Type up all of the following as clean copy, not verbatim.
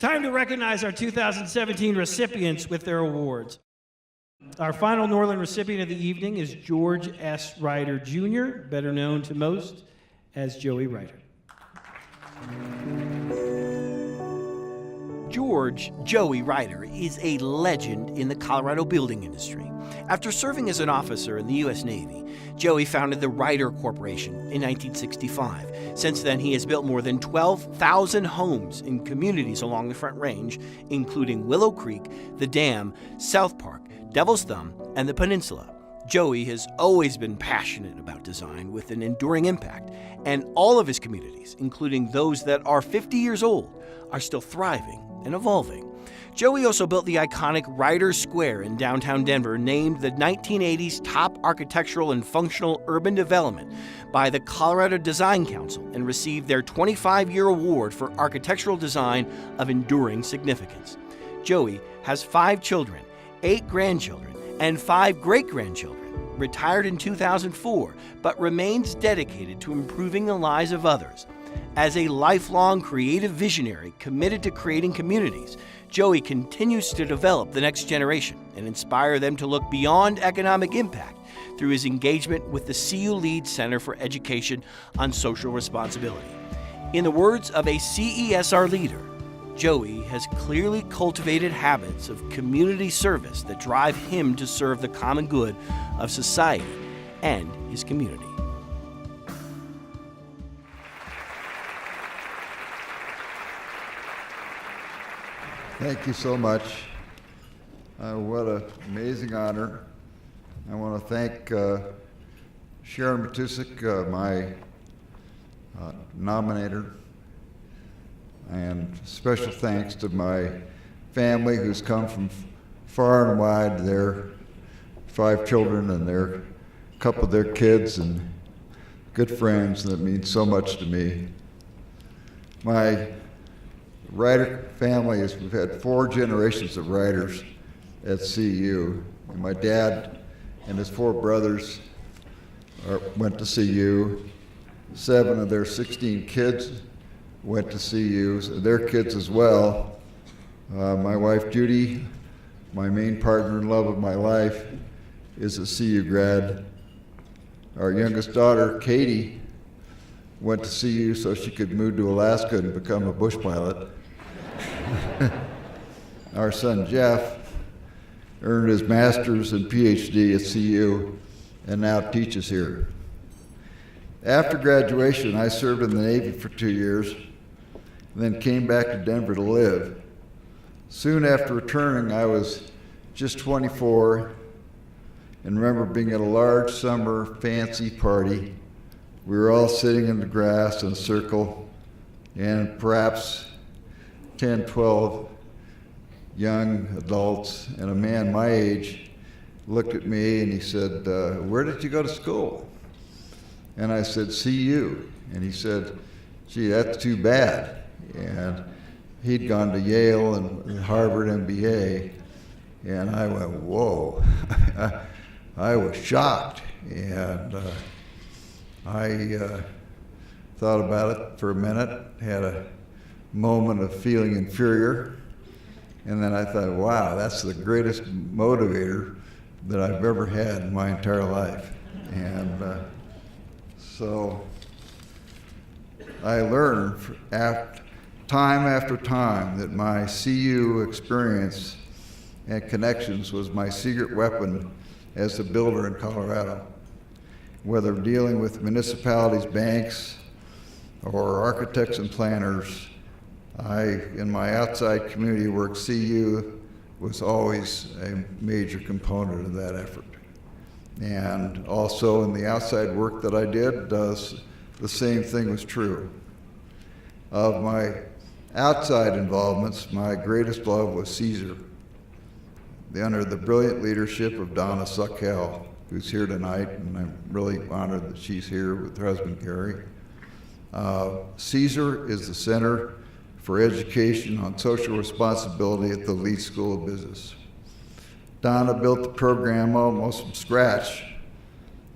Time to recognize our 2017 recipients with their awards. Our final Norlin recipient of the evening is George S. Ryder, Jr., better known to most as Joey Ryder. George "Joey" Ryder is a legend in the Colorado building industry. After serving as an officer in the U.S. Navy, Joey founded the Ryder Corporation in 1965. Since then, he has built more than 12,000 homes in communities along the Front Range, including Willow Creek, The Dam, South Park, Devil's Thumb, and the Peninsula. Joey has always been passionate about design with an enduring impact, and all of his communities, including those that are 50 years old, are still thriving and evolving. Joey also built the iconic Ryder Square in downtown Denver, named the 1980s Top Architectural and Functional Urban Development by the Colorado Design Council, and received their 25-year award for architectural design of enduring significance. Joey has 5 children, 8 grandchildren, and 5 great-grandchildren. Retired in 2004, but remains dedicated to improving the lives of others. As a lifelong creative visionary committed to creating communities, Joey continues to develop the next generation and inspire them to look beyond economic impact through his engagement with the CU Lead Center for Education on Social Responsibility. In the words of a CESR leader, Joey has clearly cultivated habits of community service that drive him to serve the common good of society and his community. Thank you so much. What an amazing honor. I want to thank Sharon Matusik, my nominator, and special thanks to my family who's come from far and wide, their 5 children and a couple of their kids and good friends that mean so much to me. My Ryder family we've had 4 generations of Ryders at CU. And my dad and his 4 brothers went to CU. 7 of their 16 kids went to CU, so their kids as well. My wife Judy, my main partner and love of my life, is a CU grad. Our youngest daughter, Katie, went to CU so she could move to Alaska and become a bush pilot. Our son Jeff earned his master's and PhD at CU and now teaches here. After graduation, I served in the Navy for 2 years, and then came back to Denver to live. Soon after returning, I was just 24 and remember being at a large summer fancy party. We were all sitting in the grass in a circle, and perhaps 10, 12 young adults and a man my age looked at me and he said, where did you go to school? And I said, CU. And he said, gee, that's too bad. And he'd gone to Yale and Harvard MBA. And I went, whoa. I was shocked. And I thought about it for a minute, had a moment of feeling inferior. And then I thought, wow, that's the greatest motivator that I've ever had in my entire life. And so I learned time after time that my CU experience and connections was my secret weapon as a builder in Colorado. Whether dealing with municipalities, banks, or architects and planners, in my outside community work, CU was always a major component of that effort. And also in the outside work that I did, the same thing was true. Of my outside involvements, my greatest love was Caesar, under the brilliant leadership of Donna Suckhell, who's here tonight, and I'm really honored that she's here with her husband, Gary. Caesar is the Center for Education on Social Responsibility at the Leeds School of Business. Donna built the program almost from scratch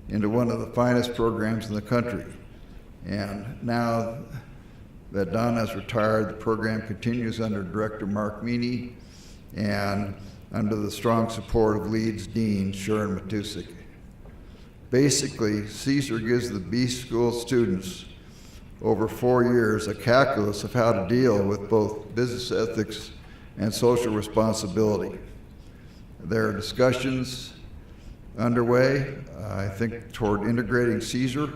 into one of the finest programs in the country. And now that Don has retired, the program continues under Director Mark Meany and under the strong support of Leeds Dean Sharon Matusik. Basically, Caesar gives the B School students over 4 years a calculus of how to deal with both business ethics and social responsibility. There are discussions underway, I think, toward integrating Caesar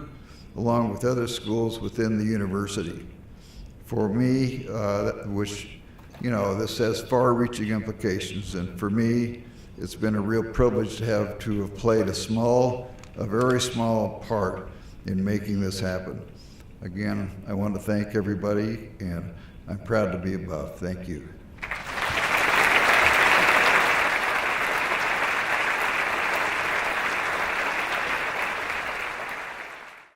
along with other schools within the university. For me, this has far-reaching implications, and for me, it's been a real privilege to have played a very small part in making this happen. Again, I want to thank everybody, and I'm proud to be above. Thank you.